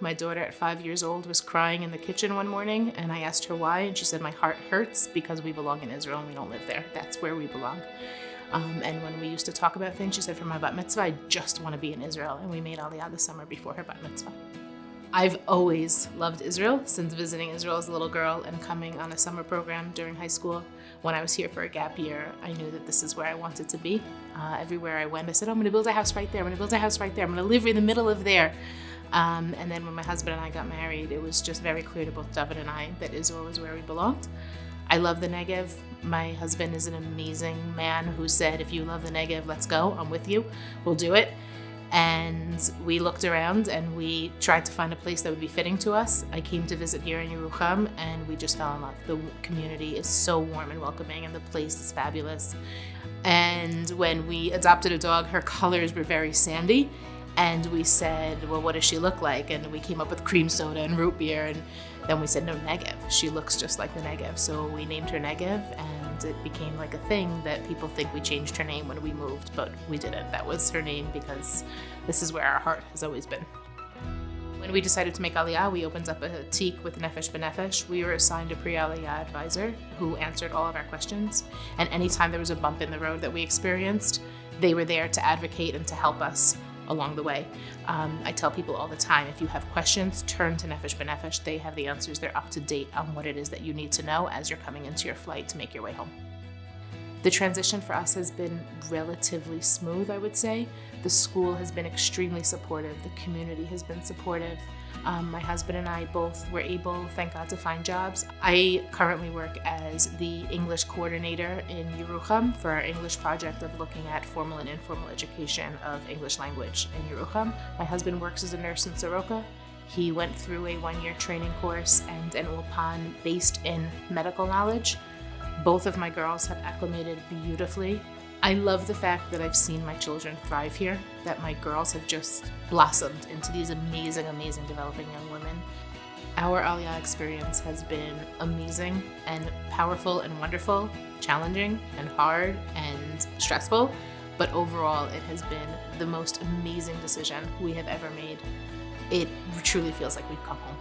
My daughter at 5 years old was crying in the kitchen one morning, and I asked her why, and she said, my heart hurts because we belong in Israel and we don't live there. That's where we belong. And when we used to talk about things, she said, for my bat mitzvah, I just want to be in Israel. And we made Aliyah the summer before her bat mitzvah. I've always loved Israel since visiting Israel as a little girl and coming on a summer program during high school. When I was here for a gap year, I knew that this is where I wanted to be. Everywhere I went, I said, I'm going to build a house right there. I'm going to build a house right there. I'm going to live in the middle of there. And then when my husband and I got married, it was just very clear to both Dovid and I that Israel was where we belonged. I love the Negev. My husband is an amazing man who said, if you love the Negev, let's go. I'm with you. We'll do it. And we looked around and we tried to find a place that would be fitting to us. I came to visit here in Yerucham and we just fell in love. The community is so warm and welcoming and the place is fabulous. And when we adopted a dog, her colors were very sandy. And we said, well, what does she look like? And we came up with cream soda and root beer. And then we said, no, Negev. She looks just like the Negev. So we named her Negev, and it became like a thing that people think we changed her name when we moved, but we didn't. That was her name because this is where our heart has always been. When we decided to make Aliyah, we opened up a teak with Nefesh b'Nefesh. We were assigned a pre-Aliyah advisor who answered all of our questions. And anytime there was a bump in the road that we experienced, they were there to advocate and to help us along the way. I tell people all the time, if you have questions, turn to Nefesh b'Nefesh. They have the answers. They're up to date on what it is that you need to know as you're coming into your flight to make your way home. The transition for us has been relatively smooth, I would say. The school has been extremely supportive. The community has been supportive. My husband and I both were able, thank God, to find jobs. I currently work as the English coordinator in Yerucham for our English project of looking at formal and informal education of English language in Yerucham. My husband works as a nurse in Soroka. He went through a one-year training course and an ulpan based in medical knowledge. Both of my girls have acclimated beautifully. I love the fact that I've seen my children thrive here, that my girls have just blossomed into these amazing, amazing developing young women. Our Aliyah experience has been amazing and powerful and wonderful, challenging and hard and stressful, but overall it has been the most amazing decision we have ever made. It truly feels like we've come home.